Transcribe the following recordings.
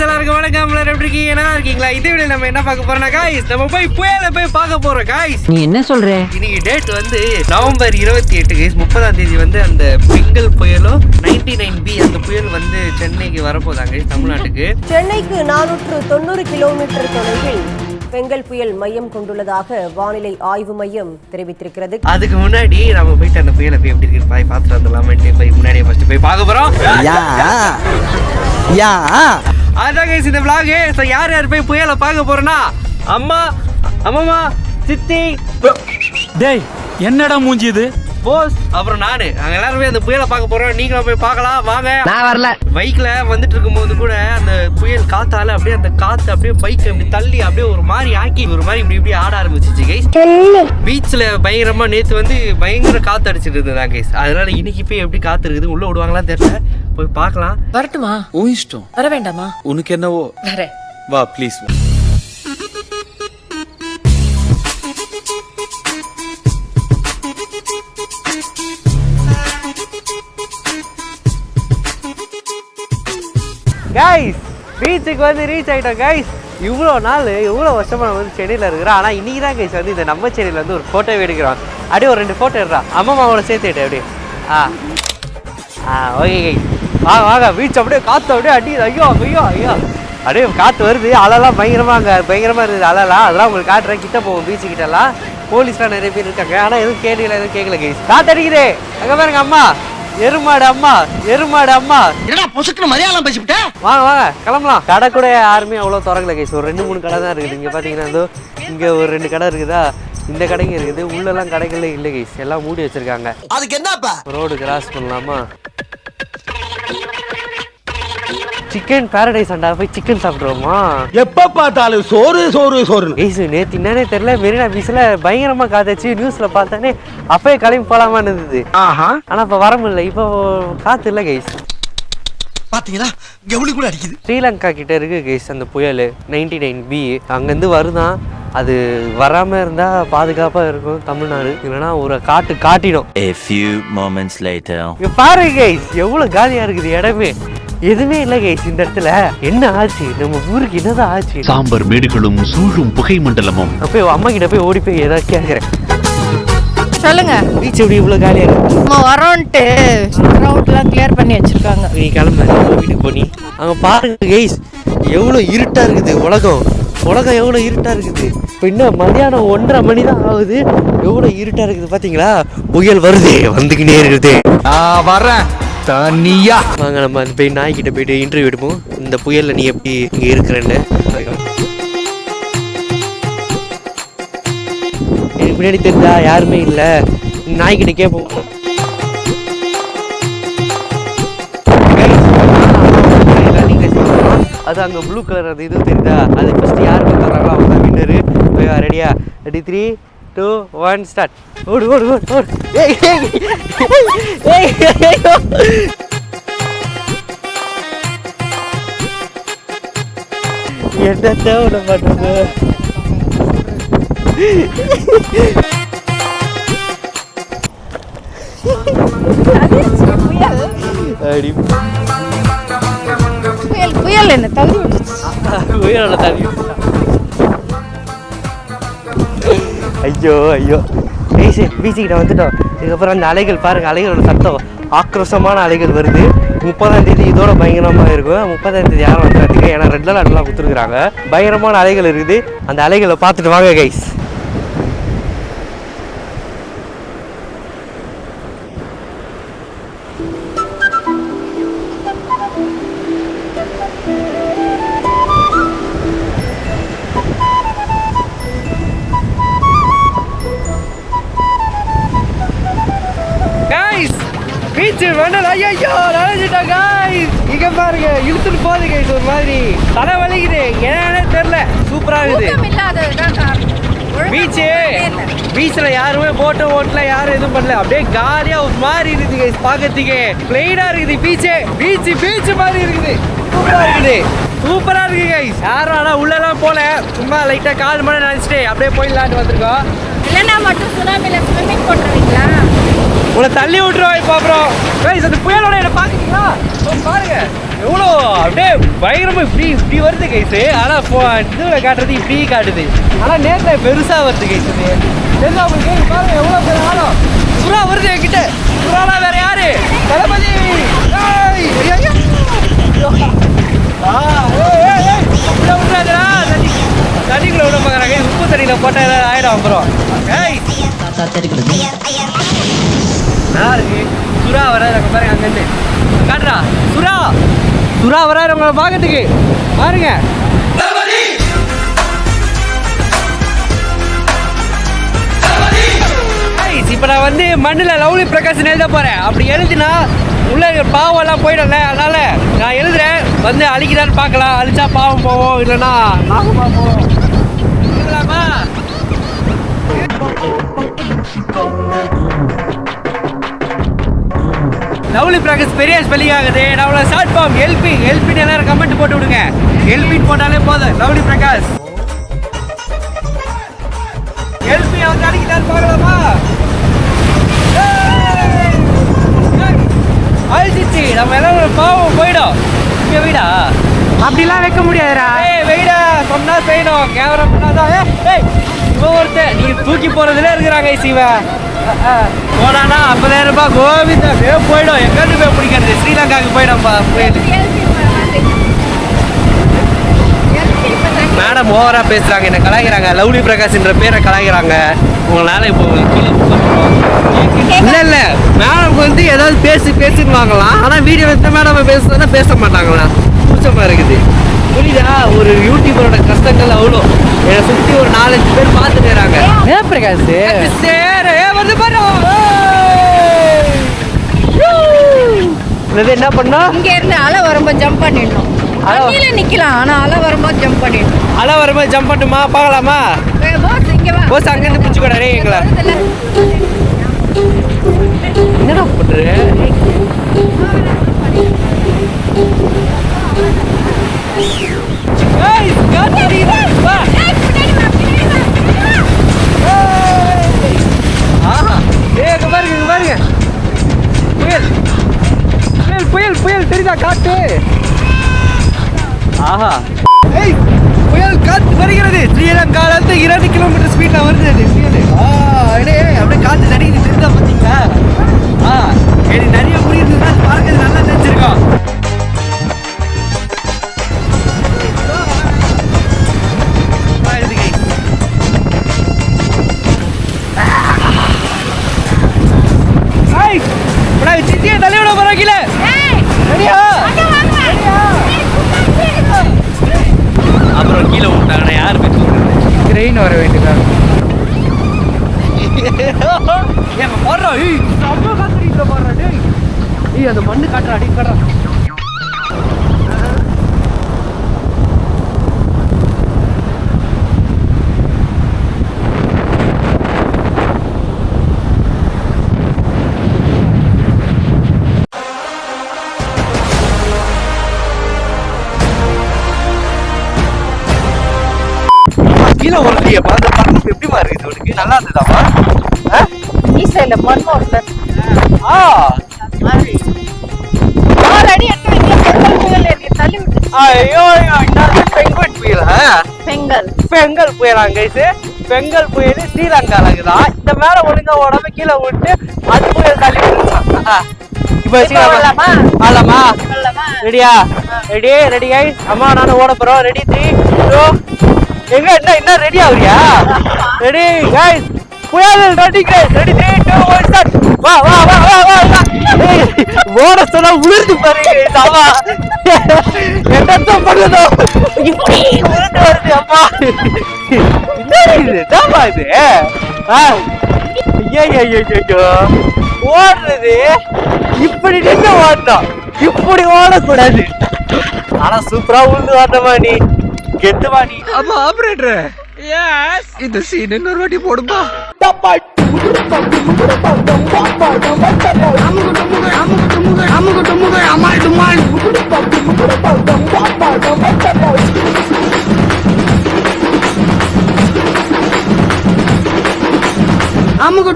Guys எல்லாருக்கும் வணக்கம். எல்லாரும் எப்படி இருக்கீங்க? நல்லா இருக்கீங்களா? இந்த வீடியோல நம்ம என்ன பார்க்க போறோம்னா गाइस நம்ம போய் புயலை போய் பார்க்க போறோம் गाइस. நீ என்ன சொல்ற? இன்னைக்கு டேட் வந்து நவம்பர் 28 गाइस. 30ஆம் தேதி வந்து அந்த பெங்கல் புயலும் 99B அந்த புயல் வந்து சென்னைக்கு வரப்போதாங்க गाइस, தமிழ்நாட்டுக்கு. சென்னைக்கு 490 கிலோமீட்டர் தொலைவில் பெங்கல் புயல் மையம் கொண்டுள்ளதாக வானிலை ஆய்வு மையம் தெரிவித்திருக்கிறது. அதுக்கு முன்னாடி நம்ம போயிட்டு அந்த புயலை போய் எப்படி இருக்கு போய் பார்த்துட்டு வந்துடலாம்னு போய் முன்னாடியே ஃபர்ஸ்ட் போய் பார்க்க போறோம். அதான் गाइस இந்த vlog. சோ யார் யார் போய் புயலை பார்க்க போறோம்னா அம்மா, அம்மா, சித்தி, டேய் என்னடா மூஞ்சி இது, போஸ், அப்புறம் நானு. நாங்க எல்லாரும் போய் அந்த புயலை பார்க்க போறோம். நீங்களும் போய் பார்க்கலாம் வாங்க. நான் வரல. பைக்ல வந்துட்டு இருக்கும்போது கூட அந்த புயல் காத்தால அப்படியே அந்த காத்து அப்படியே பைக் அப்படி தள்ளி அப்படியே ஒரு மாதிரி ஆக்கி ஒரு மாதிரி இப்படி இப்படி ஆட ஆரம்பிச்சிச்சு கைஸ். பீச்ல பயங்கரமா நேத்து வந்து பயங்கர காத்து அடிச்சிட்டு இருந்தது கைஸ். அதனால இன்னைக்கு போய் எப்படி காத்து இருக்குது, உள்ள விடுவாங்களான்னு தெரியல, போய் பார்க்கலாம். வரட்டுமா? உன் இஷ்டம். வர வேண்டாமா? உனக்கு என்னவோ வர. வா ப்ளீஸ். கைஸ் பீச்சுக்கு வந்து ரீச் ஆகிட்டோம் கைஸ். இவ்வளோ நாள் இவ்வளோ வருஷமா நம்ம வந்து சென்னையில் இருக்கிறோம். ஆனால் இன்னைக்கு தான் கைஸ் வந்து இந்த நம்ம சென்னையில் வந்து ஒரு ஃபோட்டோ எடுக்கிறோம். அப்படியே ஒரு 2 ஃபோட்டோ எடுறா அம்மாவோட சேர்த்துட்டு அப்படியே. ஓகே கைஸ் வாங்க வாங்க. பீச் அப்படியே காற்று அப்படியே அடி. ஐயோ ஐயோ ஐயோ அப்படியே காற்று வருது. அலைலாம் பயங்கரமாக அங்கே பயங்கரமாக இருக்குது அலைலாம். அதெல்லாம் உங்களுக்கு காட்டுறேன். கிட்ட போவோம் பீச்சு கிட்டலாம். போலீஸ்லாம் நிறைய பேர் இருக்காங்க. ஆனால் எதுவும் கேட்கல கைஸ். காற்று அடிக்குது அங்கே பாருங்க. அம்மா எருமாடு, அம்மா எருமாடு, அம்மா என்னடா பொசுக்குன மலையாளம் பேசிவிட்ட? வாங்க வாங்க கிளம்பலாம். கடை கூட யாருமே அவ்வளோ திறக்கல கைஸ். ஒரு 2-3 கடை தான் இருக்குது. இங்கே பார்த்தீங்கன்னா இங்கே ஒரு 2 கடை இருக்குதா, இந்த கடைங்க இருக்குது. உள்ளெல்லாம் கடைகளே இல்லை கைஸ், எல்லாம் மூடி வச்சிருக்காங்க. அதுக்கு என்னப்பா? ரோடு கிராஸ் பண்ணலாமா? சிக்கன் பாரடைஸ் அண்டா போய் சிக்கன் சாப்பிடுவோமா? எப்ப பார்த்தாலும் சோறு சோறு சோறு. கைஸ் நேற்று என்னன்னே தெரியல, மெரினா பீச்சில் பயங்கரமா காத்தாச்சு. நியூஸ்ல பார்த்தானே அப்பயே கிளம்பி போலாமான்னு இருந்தது. ஆனா இப்போ வர முடியல. இப்போ காத்து இல்லை கைஸ். பாத்தீங்களா கவுளி கூட அடிக்குது. ஸ்ரீலங்கா கிட்ட இருக்கு கைஸ் அந்த புயல் 99B. அங்கேருந்து வருதான். அது வராம இருந்தா பாதுகாப்பா இருக்கும் தமிழ்நாடு, இல்லைன்னா ஒரு காட்டிடும். A few moments later. இங்க பாருங்க கைஸ் எவ்வளவு காலியா இருக்குது இடமே. எதுவுமே இல்லை கைஸ் இந்த இடத்துல. என்ன ஆச்சு நம்ம ஊருக்கு? என்னதான் ஆச்சு? சாம்பர் மேடுகளும் சூழும் புகை மண்டலமும். போய் அம்மா கிட்ட போய் ஓடி போய் ஏதாவது கேட்கறேன். சொல்லுங்க. பீச் எப்படி இவ்வளவு காலியா இருக்கு? நம்ம வரோன்ட்டு ரவுட்லாம் கிளியர் பண்ணி வச்சிருக்காங்க. நீ கிளம்பு வீட்டுக்கு போனி. அங்க பாருங்க கைஸ் எவ்வளவு இருட்டா இருக்குது. உலகம் எவ்வளவு இருட்டா இருக்குது. இப்போ இன்னும் மதியானம் 1:30 மணி தான் ஆகுது. எவ்வளவு இருட்டா இருக்குது பாத்தீங்களா? புயல் வருது, வந்துக்கிட்டே இருக்குது. நான் வரேன் தனியா. வாங்க நம்ம அந்த போய் நாய்கிட்ட போயிட்டு இன்டர்வியூ எடுப்போம். இந்த புயல்ல நீ எப்படி இங்க இருக்கிறேன்னு. எனக்கு பின்னாடி தெரிஞ்சா யாருமே இல்லை. நாய்கிட்ட கேட்போம். அது அங்கே ப்ளூ கலர் அது இது தெரியுதா? அது ஃபர்ஸ்ட் யார் பார்க்குறாங்களோ அவங்க தான் வின்னரு. ரெடியா? Ready 3, 2, 1 start. ஓடு ஓடு ஓடு ஓடு. ஏய் ஏய் என்ன தேவை பண்ணுறது? புயல் என்ன தள்ளி விட்டுச்சு. புயலோட தள்ளி. ஐயோ ஐயோ பீச்சு கிட்ட வந்துட்டோம். இதுக்கப்புறம் அந்த அலைகள் பாருங்க, அலைகளோட சத்தம் ஆக்ரோஷமான அலைகள் வருது. 30ஆம் தேதி இதோட பயங்கரமாக இருக்கும். 30ஆம் தேதி யாரும் வந்துடுறதுக்கு, ஏன்னா ரெட் அலர்ட்லாம் கொடுத்துருக்குறாங்க. பயங்கரமான அலைகள் இருக்குது. அந்த அலைகளை பார்த்துட்டு வாங்க கைஸ். பீச்சு வேண்டாம். ஐயோ நனைஞ்சிட்டா கைஸ். இங்க பாருங்க இழுத்துட்டு போகுது கைஸ். ஒரு மாதிரி தலை வலிக்குது, என்னன்னே தெரியல. சூப்பரா இருக்குது பீச்ல. யாருமே போட்டும் ஓட்டல, யாரும் எதுவும் பண்ணல. அப்படியே காலியா ஒரு மாதிரி இருக்குது கைஸ். பார்க்கறதுக்கு பிளைனா இருக்குது பீச்சு மாதிரி இருக்குது. சூப்பரா இருக்கு கைஸ். யாரும் ஆனா உள்ளெல்லாம் போல, சும்மா லைட்டா கால் மணி நினைச்சிட்டு அப்படியே போயிடலான்னு வந்திருக்கோம். இல்லைன்னா மட்டும் சுனாமில ஸ்விம்மிங் போட்டுருவீங்களா? உங்களை தள்ளி விட்டுருவோம் இப்போ. அப்புறம் கைஸ் அந்த புயலோட என்ன பார்க்க பாத்தீங்களா பாருங்க எவ்வளோ அப்படியே பயங்கரமா இப்படி வருது கைஸு. ஆனா இதுல காட்டுறது இப்படி காட்டுது. ஆனா நேரத்துல பெருசா வருது கைஸு. தெரிஞ்சா உங்களுக்கு பாருங்க எவ்வளவு பேர் ஆளும் சுறா வருது என்கிட்ட. சுறாலாம் வேற யாரு? தளபதி. தண்ணிக்குள்ள விட பாக்குறாங்க. உப்பு தண்ணியில போட்டா ஏதாவது ஆயிடும் அப்புறம். நல்லா இருக்கு. சுறா வராது அங்க பாருங்க. அங்கிருந்து காட்டுறா சுறா வராது உங்களை பாக்கிறதுக்கு. பாருங்க இப்ப நான் வந்து மண்ணுல லவ்லி பிரகாஷ் எழுத போறேன். அப்படி எழுதினா உள்ள பாவம் எல்லாம் போயிடல. அதனால நான் எழுதுறேன். வந்து அழிக்கிறான்னு பார்க்கலாம். அழிச்சா பாவம் போவோம், இல்லைன்னா நாகமா போவோம். எழுதலாமா? லவ்லி பிரகாஷ் பெரிய ஸ்பெல்லிங் ஆகுது. நான் ஷார்ட் ஃபார்ம் எல்பி எல்லாரும் கமெண்ட் போட்டு விடுங்க. எல்பின்னு போட்டாலே போதும். லவ்லி பிரகாஷ் எல்பி வந்து அடிக்கிறான்னு பார்க்கலாமா? அழிச்சிச்சு. நம்ம எல்லாம் பாவம் போயிடும். இங்க வீடா அப்படிலாம் வைக்க முடியாதுடா. வெயிடா சொன்னா செய்யணும். கேமரா பண்ணாதான் இவன் ஒருத்தர் நீ தூக்கி போறதுல இருக்கிறாங்க. சிவன் போனானா 50,000 ரூபாய் கோவிந்தா போயிடும். எங்கிருந்து போய் பிடிக்கிறது? ஸ்ரீலங்காவுக்கு போயிடும்பா புயல். மேடம் ஓவரா பேசுறாங்க, என்ன கலாய்க்கிறாங்க. லவ்லி பிரகாஷ்ன்ற பேரை கலாய்க்கிறாங்க. உங்களால இப்போ இல்ல மேடம் வந்து ஏதாவது பேசின்னு வாங்கலாம். ஆனா வீடியோ எடுத்த மேடம் பேசுறதா பேச மாட்டாங்களா? கூச்சமா இருக்குது. புரியுதா? ஒரு யூடியூபரோட கஷ்டங்கள் அவ்வளோ. என்னை சுத்தி ஒரு 4-5 பேர் பார்த்துக்கிறாங்க. பிரகாஷ் வந்து பாரு. என்ன பண்ணா இங்க இருந்து அலை வரும்போது ஜம்ப் பண்ணிடணும். அலையில நிக்கலாம். ஆனா அலை வரும்போது ஜம்ப் பண்ணிடணும். அலை வரும்போது ஜம்ப் பண்ணுமா? பார்க்கலாமா? போஸ் அங்க இருந்து பிடிச்சு கூடாது எங்களை. என்னடா பண்ற? பாருங்க புயல் தெரியுதா? காத்து. ஆஹா புயல் காத்து வருகிறது. ஸ்ரீலங்கால இருந்து 2 கிலோமீட்டர் ஸ்பீட்ல வருது அது புயல். அப்படியே காத்து நடிக்கிறது. தெரிஞ்சா பாத்தீங்களா? எனக்கு நிறைய புரியுதுன்னா பார்க்கறது நல்லா தெரிஞ்சிருக்கோம். சித்திய தலைவிட போற கீழே. அப்புறம் கீழே விட்டாங்கன்னா யாரு ட்ரெயின் வர வேண்டியதா? போடுறோம் அந்த மண்ணு காட்டுறா. அடி காட்டுறா. கீழே ஒரு பார்த்து எப்படிமா இருக்குது உனக்கு? நல்லா இருந்ததாமா? ஈசையில மண் ஓட்டல. ஐயோ பெங்கல் புயல். பெங்கல் புயலாங்க. பெங்கல் புயல் ஸ்ரீலங்கால இருக்குதான். இந்த மேல ஒழுங்கா உடம்பு கீழே விட்டு அது புயல் தள்ளி விட்டுருக்கான். இப்ப ஆலாமா? ரெடியா? ரெடி ஆயி அம்மா நானும் ஓட போறோம். ரெடி 3 2 எங்க என்ன ரெடி ஆகுறியா? ரெடி गाइस புயல் ரெடி 3 2 1 ஸ்டார்ட். வா ஓட சொன்னா உளுந்து பாருங்க. சாவா என்னத்த பண்ணுதோ இப்படி உளுந்து வருது. அம்மா என்ன இது? தாமா இது ஐயோ ஓடுறது இப்படி நின்று ஓடணும். இப்படி ஓடக்கூடாது. ஆனா சூப்பரா உளுந்து ஓடணுமா நீ? கெத்துமா நீ? அப்ப ஆபரேட்டர் எஸ் இந்த சீன் இன்னொரு வாட்டி போடுமா? அமுகு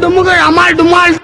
டுமுகு அமால் டுமால்.